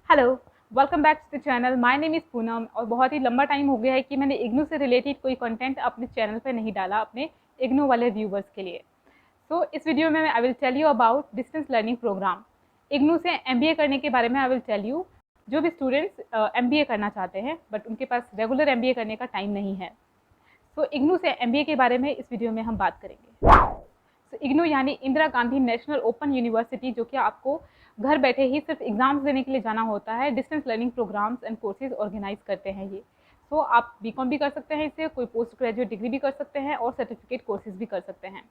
Hello, welcome back to the channel. My name is Poonam. और बहुत ही लंबा टाइम हो गया है कि मैंने इग्नू से रिलेटेड कोई कंटेंट अपने चैनल पे नहीं डाला अपने इग्नू वाले व्यूवर्स के लिए। सो इस वीडियो में I will tell you about distance learning program. IGNOU से एमबीए करने के बारे में आई विल टेल यू। जो भी स्टूडेंट्स एमबीए करना चाहते हैं बट उनके पास रेगुलर एमबीए करने का टाइम नहीं है, तो इग्नू से एमबीए के बारे में इस वीडियो में हम बात करेंगे। तो इग्नू यानी Indira Gandhi national open university, जो कि आपको घर बैठे ही सिर्फ एग्जाम्स देने के लिए जाना होता है। Distance learning programs and courses organise करते हैं ये। तो आप बीकॉम भी कर सकते हैं, इससे कोई पोस्ट ग्रेजुएट डिग्री भी कर सकते हैं और सर्टिफिकेट कोर्सेज भी कर सकते हैं।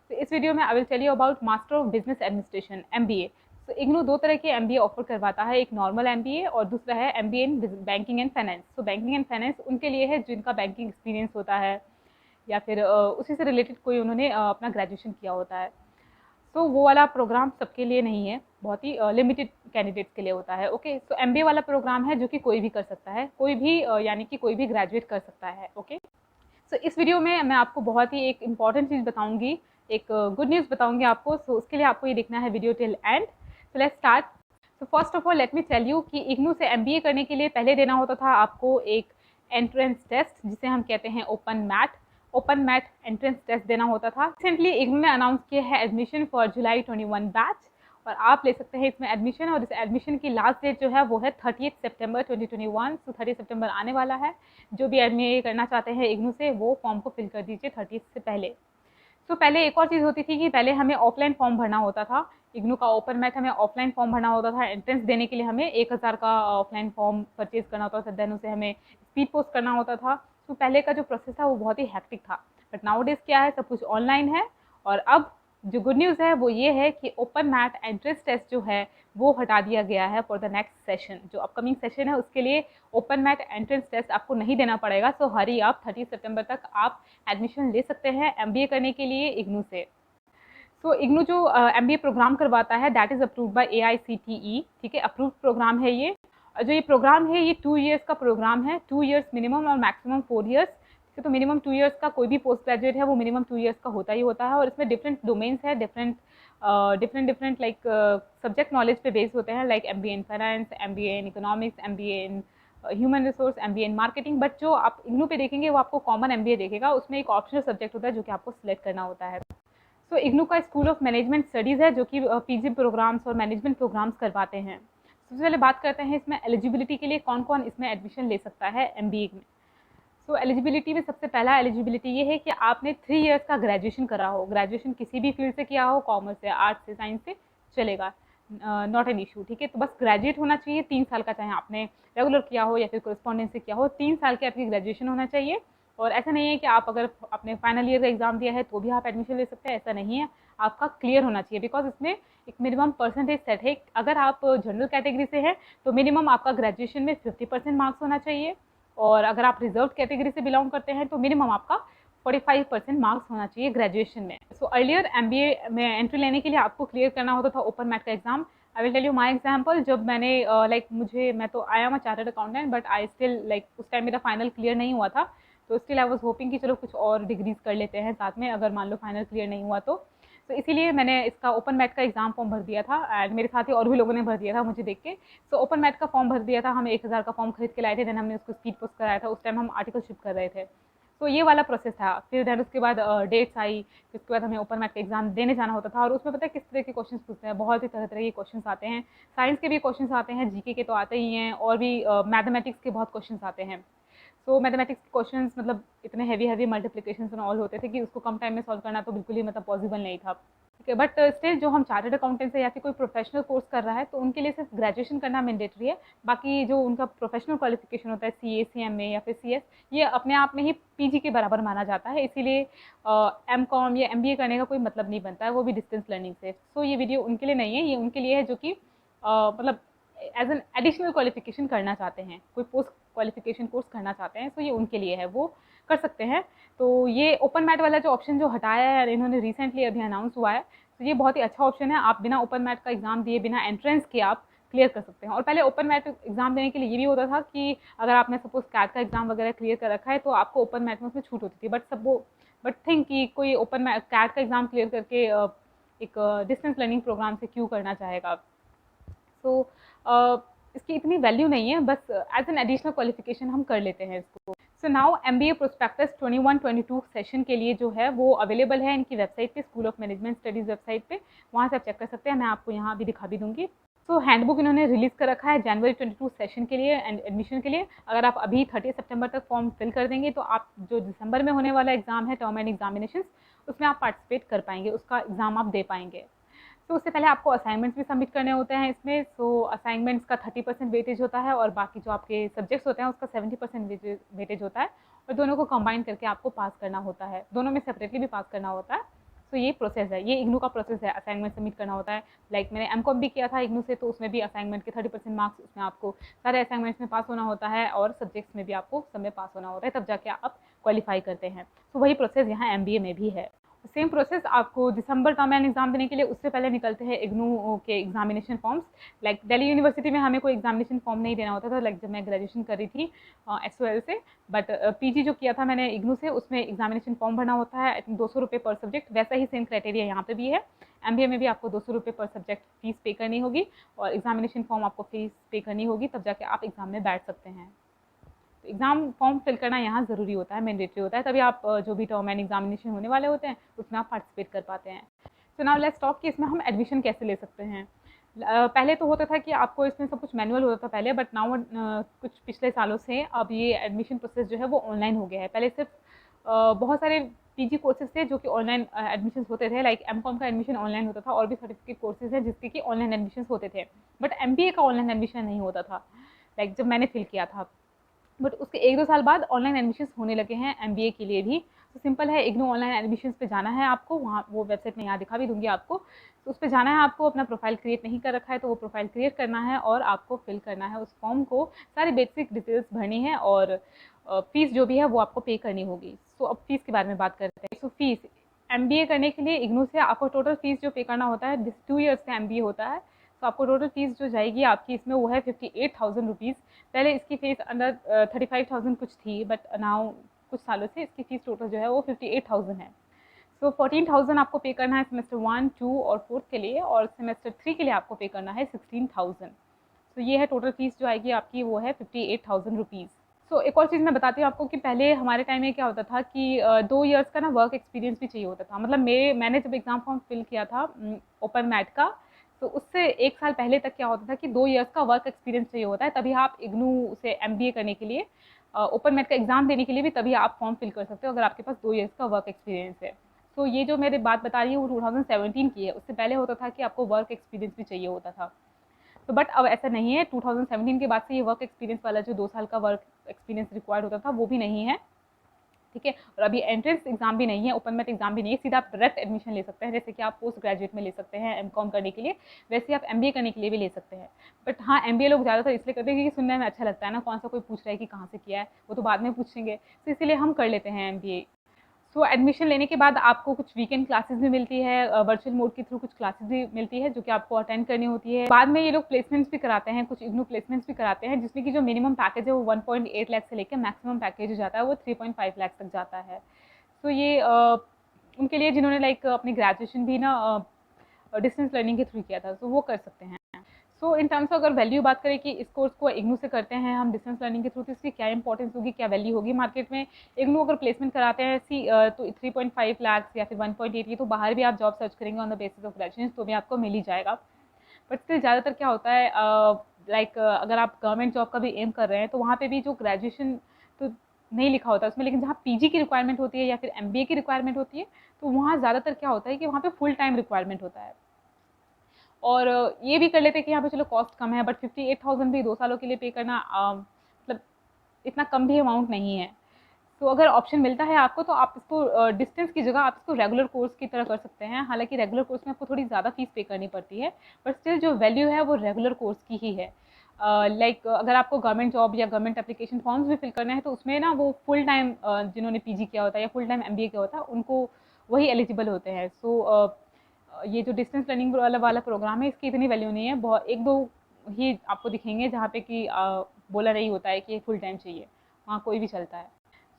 तो इस वीडियो में I will tell you about master of business administration MBA. तो इग्नू दो तरह के एमबीए ऑफर करवाता है, एक नॉर्मल एमबीए और दूसरा है MBA in banking and finance. तो बैंकिंग एंड फाइनेंस उनके लिए है जिनका बैंकिंग एक्सपीरियंस होता है या फिर उसी से रिलेटेड कोई उन्होंने अपना ग्रेजुएशन किया होता है। तो वो वाला प्रोग्राम सबके लिए नहीं है, बहुत ही लिमिटेड कैंडिडेट्स के लिए होता है। ओके, तो एमबीए वाला प्रोग्राम है जो कि कोई भी कर सकता है, कोई भी यानी कि कोई भी ग्रेजुएट कर सकता है। ओके, सो इस वीडियो में मैं आपको बहुत ही एक इंपॉर्टेंट चीज़ बताऊंगी, एक गुड न्यूज़ बताऊंगी आपको। सो उसके लिए आपको ये देखना है video till end. So let's start. So first of all let me tell you कि इग्नू से एमबीए करने के लिए पहले देना होता था आपको एक एंट्रेंस टेस्ट, जिसे हम कहते हैं ओपन मैट एंट्रेंस टेस्ट देना होता था। रिसेंटली इग्नू ने अनाउंस किया है एडमिशन फॉर जुलाई 21 बैच, और आप ले सकते हैं इसमें एडमिशन। और इस एडमिशन की लास्ट डेट जो है वो है 30 सितंबर 2021। तो 30 सितंबर आने वाला है। जो भी एमबीए करना चाहते हैं इग्नू से, वो फॉर्म को फिल कर दीजिए 30 से पहले। तो पहले एक और चीज़ होती थी कि पहले हमें ऑफलाइन फॉर्म भरना होता था। इग्नू का ओपन मैट हमें ऑफलाइन फॉर्म भरना होता था। एंट्रेंस देने के लिए हमें 1000 का ऑफलाइन फॉर्म परचेज करना होता था, देन उसे हमें स्पीड पोस्ट करना होता था। तो पहले का जो प्रोसेस था वो बहुत ही हैक्टिक था। बट नाउ डेज क्या है, सब कुछ ऑनलाइन है। और अब जो गुड न्यूज़ है वो ये है कि ओपन मैट एंट्रेंस टेस्ट जो है वो हटा दिया गया है फॉर द नेक्स्ट सेशन। जो अपकमिंग सेशन है उसके लिए ओपन मैट एंट्रेंस टेस्ट आपको नहीं देना पड़ेगा। सो हरी आप 30 सितंबर तक आप एडमिशन ले सकते हैं एमबीए करने के लिए इग्नू से। सो इग्नू जो एमबीए प्रोग्राम करवाता है that is approved by AICTE. ठीक है, अप्रूव्ड प्रोग्राम है ये। और जो ये प्रोग्राम है ये 2 ईयर्स का प्रोग्राम है, 2 ईयर्स मिनिमम और मैक्सिमम 4 ईयर्स। तो मिनिमम 2 ईयर्स का कोई भी पोस्ट ग्रेजुएट है वो मिनिमम 2 ईयर्स का होता ही होता है। और इसमें डिफरेंट डोमेन्स है, डिफरेंट लाइक सब्जेक्ट नॉलेज पे बेस्ड होते हैं, like MBA in finance, MBA in economics, MBA in human resource, MBA in marketing. But जो आप इग्नू पे देखेंगे वो आपको कॉमन एमबीए देखेगा, उसमें एक ऑप्शनल सब्जेक्ट होता है जो कि आपको सिलेक्ट करना होता है। सो इग्नू का स्कूल ऑफ मैनेजमेंट स्टडीज़ है जो कि पीजी प्रोग्राम्स और मैनेजमेंट प्रोग्राम्स करवाते हैं। सबसे पहले बात करते हैं इसमें एलिजिबिलिटी के लिए कौन कौन इसमें एडमिशन ले सकता है एमबीए में। सो एलिजिबिलिटी में सबसे पहला एलिजिबिलिटी ये है कि आपने 3 ईयर्स का ग्रेजुएशन करा हो। ग्रेजुएशन किसी भी फील्ड से किया हो, कॉमर्स से, आर्ट्स से, साइंस से, चलेगा, नॉट एन इशू। ठीक है, तो बस ग्रेजुएट होना चाहिए 3 साल का, चाहे आपने रेगुलर किया हो या फिर कोरिस्पॉन्डेंस से किया हो, 3 साल की आपकी ग्रेजुएशन होना चाहिए। और ऐसा नहीं है कि आप अगर अपने फाइनल ईयर का एग्जाम दिया है तो भी आप एडमिशन ले सकते हैं, ऐसा नहीं है। आपका क्लियर होना चाहिए, बिकॉज इसमें एक मिनिमम परसेंटेज सेट है। अगर आप जनरल कैटेगरी से हैं तो मिनिमम आपका ग्रेजुएशन में 50% मार्क्स होना चाहिए। और अगर आप रिजर्व कैटेगरी से बिलोंग करते हैं तो मिनिमम आपका 45% मार्क्स होना चाहिए ग्रेजुएशन में। सो अर्लियर एमबीए में एंट्री लेने के लिए आपको क्लियर करना होता था ओपन मैट का exam. I will tell you my example. जब मैंने मैं तो I am a chartered accountant, but I still उस टाइम मेरा फाइनल क्लियर नहीं हुआ था। तो स्टिल आई वॉज होपिंग कि चलो कुछ और डिग्रीज कर लेते हैं साथ में, अगर मान लो फाइनल क्लियर नहीं हुआ तो इसीलिए मैंने इसका ओपन मैट का एग्जाम फॉर्म भर दिया था। एंड मेरे साथ ही और भी लोगों ने भर दिया था मुझे देख के। सो ओपन मैट का फॉर्म भर दिया था, हम 1000 का फॉर्म खरीद के लाए थे, देन हमने उसको स्पीड पोस्ट कराया था। उस टाइम हम आर्टिकलशिप कर रहे थे। तो ये वाला प्रोसेस था। फिर देन उसके बाद डेट्स आई, फिर उसके बाद हमें ओपन मैट का एग्जाम देने जाना होता था। और उसमें पता है किस तरह के क्वेश्चन पूछते हैं, बहुत ही तरह तरह के क्वेश्चन आते हैं। साइंस के भी क्वेश्चन आते हैं, जीके के तो आते ही हैं, और भी मैथमेटिक्स के बहुत क्वेश्चन आते हैं। सो मैथमेटिक्स के क्वेश्चंस मतलब इतने हैवी मल्टीप्लिकेशन एंड ऑल होते थे कि उसको कम टाइम में सॉल्व करना तो बिल्कुल ही मतलब पॉसिबल नहीं था। ठीक है, बट स्टिल जो हम चार्टर्ड अकाउंटेंट्स है या फिर कोई प्रोफेशनल कोर्स कर रहा है तो उनके लिए सिर्फ ग्रेजुएशन करना मैंडेटरी है। बाकी जो उनका प्रोफेशनल क्वालिफिकेशन होता है, सीए, सीएमए या फिर सीएस, ये अपने आप में ही पीजी के बराबर माना जाता है। इसीलिए एम कॉम या एमबीए करने का कोई मतलब नहीं बनता है, वो भी डिस्टेंस लर्निंग से। सो ये वीडियो उनके लिए नहीं है, ये उनके लिए है जो कि मतलब एज एन एडिशनल क्वालिफिकेशन करना चाहते हैं, कोई पोस्ट क्वालिफिकेशन कोर्स करना चाहते हैं। सो ये उनके लिए है, वो कर सकते हैं। तो ये ओपन मैट वाला जो ऑप्शन जो हटाया है इन्होंने रिसेंटली अभी अनाउंस हुआ है, तो ये बहुत ही अच्छा ऑप्शन है। आप बिना ओपन मैट का एग्जाम दिए, बिना एंट्रेंस के आप क्लियर कर सकते हैं। और पहले ओपन मैट एग्जाम देने के लिए ये भी होता था कि अगर आपने सपोज कैट का एग्जाम वगैरह क्लियर कर रखा है तो आपको ओपन मैट में उसमें छूट होती थी। बट थिंक कि कोई ओपन कैट का एग्जाम क्लियर करके एक डिस्टेंस लर्निंग प्रोग्राम से क्यों करना चाहेगा। सो इसकी इतनी वैल्यू नहीं है, बस एज एन एडिशनल क्वालिफिकेशन हम कर लेते हैं इसको। So now MBA prospectus 21-22 session के लिए जो है वो अवेलेबल है इनकी वेबसाइट पे, school of management studies website पे, वहाँ से आप चेक कर सकते हैं। मैं आपको यहाँ भी दिखा भी दूँगी। सो हैंडबुक इन्होंने रिलीज़ कर रखा है जनवरी 22 सेशन के लिए एंड एडमिशन के लिए। अगर आप अभी 30 सितंबर तक फॉर्म फिल कर देंगे तो आप जो दिसंबर में होने वाला एग्ज़ाम है टर्म एंड एग्जामिनेशन, उसमें आप पार्टिसिपेट कर पाएंगे, उसका एग्ज़ाम आप दे पाएंगे। तो उससे पहले आपको असाइनमेंट्स भी सबमिट करने होते हैं इसमें। सो असाइनमेंट्स का 30% वेटेज होता है और बाकी जो आपके सब्जेक्ट्स होते हैं उसका 70% वेटेज होता है, और दोनों को कंबाइन करके आपको पास करना होता है, दोनों में सेपरेटली भी पास करना होता है। सो ये प्रोसेस है, ये इग्नू का प्रोसेस है, असाइनमेंट सबमिट करना होता है। लाइक मैंने एमकॉम भी किया था इग्नू से, तो उसमें भी असाइनमेंट के 30% मार्क्स, उसमें आपको सारे असाइनमेंट्स में पास होना होता है और सब्जेक्ट्स में भी आपको सब में पास होना होता है, तब जाके आप क्वालिफाई करते हैं। तो वही प्रोसेस यहाँ MBA में भी है। सेम प्रोसेस आपको दिसंबर टर्म एंड एग्जाम देने के लिए उससे पहले निकलते हैं इग्नू के examination forms. Like Delhi university में हमें कोई एग्जामिनेशन फॉर्म नहीं देना होता था, लाइक जब मैं ग्रेजुएशन कर रही थी SOL से, बट PG जो किया था मैंने इग्नू से, उसमें एग्जामिनेशन फॉर्म भरना होता है 200 रुपये पर सब्जेक्ट। वैसा ही सेम क्राइटेरिया यहाँ पे भी है। MBA में भी आपको 200 रुपये पर सब्जेक्ट फीस पे करनी होगी और एग्जामिनेशन फॉर्म आपको फीस पे करनी होगी, तब जाके आप एग्जाम में बैठ सकते हैं। एग्ज़ाम फॉर्म फिल करना यहाँ ज़रूरी होता है, मैंडेटरी होता है, तभी आप जो भी टर्म एंड एग्जामिनेशन होने वाले होते हैं उसमें आप पार्टिसिपेट कर पाते हैं। सो नाउ लेट्स टॉक कि इसमें हम एडमिशन कैसे ले सकते हैं। पहले तो होता था कि आपको इसमें सब कुछ मैनुअल होता था पहले, बट नाउ कुछ पिछले सालों से अब ये एडमिशन प्रोसेस जो है वो ऑनलाइन हो गया है। पहले सिर्फ बहुत सारे PG कोर्सेज थे जो कि ऑनलाइन एडमिशन होते थे, लाइक MCOM का एडमिशन ऑनलाइन होता था, और भी सर्टिफिकेट कोर्सेज हैं जिसके कि ऑनलाइन एडमिशन होते थे, बट MBA का ऑनलाइन एडमिशन नहीं होता था, लाइक जब मैंने फिल किया था। बट उसके 1-2 साल बाद ऑनलाइन एडमिशन्स होने लगे हैं MBA के लिए भी। तो सिंपल है, इग्नू ऑनलाइन एडमिशन्स पे जाना है आपको, वहाँ वो वेबसाइट में यहाँ दिखा भी दूँगी आपको। तो उस पे जाना है आपको, अपना प्रोफाइल क्रिएट नहीं कर रखा है तो वो प्रोफाइल क्रिएट करना है और आपको फिल करना है उस फॉर्म को, सारी बेसिक डिटेल्स भरनी है और फ़ीस जो भी है वो आपको पे करनी होगी। सो अब फ़ीस के बारे में बात करते हैं। सो फ़ीस MBA करने के लिए इग्नू से आपको टोटल फ़ीस जो पे करना होता है, 2 ईयर्स का MBA होता है, तो आपको टोटल फ़ीस जो जाएगी आपकी इसमें वो है 58,000 रुपीज़। पहले इसकी फ़ीस अंडर 35,000 कुछ थी, बट नाउ कुछ सालों से इसकी फ़ीस टोटल जो है वो 58,000 है। सो 14,000 आपको पे करना है सेमेस्टर 1, 2 और 4 के लिए, और सेमेस्टर 3 के लिए आपको पे करना है 16,000। तो ये है टोटल फ़ीस जो आएगी आपकी, वो है 58,000 रुपीज़। सो एक और चीज़ मैं बताती हूँ आपको कि पहले हमारे टाइम में क्या होता था कि 2 ईयर्स का ना वर्क एक्सपीरियंस भी चाहिए होता था। मतलब मैंने जब एग्ज़ाम फॉर्म फिल किया था ओपन मैट का, तो उससे 1 साल पहले तक क्या होता था कि 2 ईयर्स का वर्क एक्सपीरियंस चाहिए होता है, तभी आप इग्नू से MBA करने के लिए, ओपन मैट का एग्ज़ाम देने के लिए भी तभी आप फॉर्म फिल कर सकते हो अगर आपके पास 2 ईयर्स का वर्क एक्सपीरियंस है। तो ये जो मेरी बात बता रही हूँ वो 2017 की है, उससे पहले होता था कि आपको वर्क एक्सपीरियंस भी चाहिए होता था। तो बट अब ऐसा नहीं है, 2017 के बाद से ये वर्क एक्सपीरियंस वाला जो 2 साल का वर्क एक्सपीरियंस रिक्वायर्ड होता था वो भी नहीं है, ठीक है। और अभी एंट्रेंस एग्जाम भी नहीं है, ओपन मैट एग्जाम भी नहीं है, सीधा आप डायरेक्ट एडमिशन ले सकते हैं, जैसे कि आप पोस्ट ग्रेजुएट में ले सकते हैं MCOM करने के लिए, वैसे आप MBA करने के लिए भी ले सकते हैं। बट हाँ, MBA लोग ज़्यादातर इसलिए करते हैं क्योंकि सुनने में अच्छा लगता है ना, कौन सा कोई पूछ रहा है कि कहाँ से किया है, वो तो बाद में पूछेंगे, तो इसीलिए हम कर लेते हैं MBA। सो एडमिशन लेने के बाद आपको कुछ वीकेंड क्लासेस भी मिलती है, वर्चुअल मोड के थ्रू कुछ क्लासेस भी मिलती है जो कि आपको अटेंड करनी होती है। बाद में ये लोग प्लेसमेंट्स भी कराते हैं, कुछ इग्नू प्लेसमेंट्स भी कराते हैं, जिसमें कि जो मिनिमम पैकेज है वो 1.8 लाख से लेकर मैक्सिमम पैकेज जो जाता है वो 3.5 लाख तक जाता है। सो ये उनके लिए जिन्होंने लाइक अपनी ग्रेजुएशन भी ना डिस्टेंस लर्निंग के थ्रू किया था, तो वो कर सकते हैं। सो इन टर्म्स ऑफ अगर वैल्यू बात करें कि इस कोर्स को इग्नू से करते हैं हम डिस्टेंस लर्निंग के थ्रू, तो इसकी क्या इंपॉर्टेंस होगी, क्या वैल्यू होगी मार्केट में। इग्नू अगर प्लेसमेंट कराते हैं तो 3.5 लाख या फिर 1.8, ये तो बाहर भी आप जॉब सर्च करेंगे on the basis of graduation तो भी आपको मिल ही जाएगा। बट स्टिल ज़्यादातर क्या होता है, लाइक अगर आप गवर्नमेंट जॉब का भी एम कर रहे हैं तो वहाँ पे भी जो ग्रेजुएशन तो नहीं लिखा होता उसमें, लेकिन जहाँ PG की रिक्वायरमेंट होती है या फिर MBA की रिक्वायरमेंट होती है, तो वहाँ ज़्यादातर क्या होता है कि वहाँ पे फुल टाइम रिक्वायरमेंट होता है। और ये भी कर लेते हैं कि यहाँ पे चलो कॉस्ट कम है, बट 58,000 भी 2 सालों के लिए पे करना मतलब इतना कम भी अमाउंट नहीं है। तो अगर ऑप्शन मिलता है आपको तो आप इसको डिस्टेंस की जगह आप इसको रेगुलर कोर्स की तरह कर सकते हैं। हालांकि रेगुलर कोर्स में आपको थोड़ी ज़्यादा फीस पे करनी पड़ती है, बट स्टिल जो वैल्यू है वो रेगुलर कोर्स की ही है। लाइक अगर आपको गवर्नमेंट जॉब या गवर्नमेंट एप्लीकेशन फॉर्म्स भी फिल करना है तो उसमें ना वो फुल टाइम जिन्होंने PG किया होता है या फुल टाइम MBA किया होता है उनको वही एलिजिबल होते हैं। सो ये जो डिस्टेंस लर्निंग वाला प्रोग्राम है इसकी इतनी वैल्यू नहीं है, बहुत 1-2 ही आपको दिखेंगे जहाँ पे कि बोला नहीं होता है कि फुल टाइम चाहिए, वहाँ कोई भी चलता है।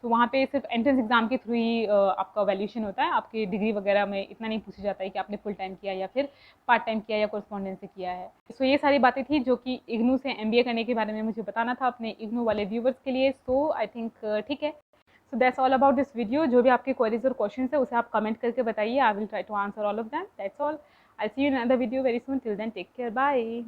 सो वहाँ पे सिर्फ एंट्रेंस एग्जाम के थ्रू ही आपका वैल्यूएशन होता है, आपकी डिग्री वगैरह में इतना नहीं पूछा जाता है कि आपने फुल टाइम किया या फिर पार्ट टाइम किया या कोरस्पॉन्डेंस से किया है। सो ये सारी बातें थी जो कि इग्नू से एमबीए करने के बारे में मुझे बताना था अपने इग्नू वाले व्यूवर्स के लिए। सो आई थिंक ठीक है। So that's all about this video. जो भी आपके क्वेरीज और क्वेश्चन है उसे आप कमेंट करके बताइए, I will try to answer all of them. That's all. I see you in another video very soon. Till then take care, bye.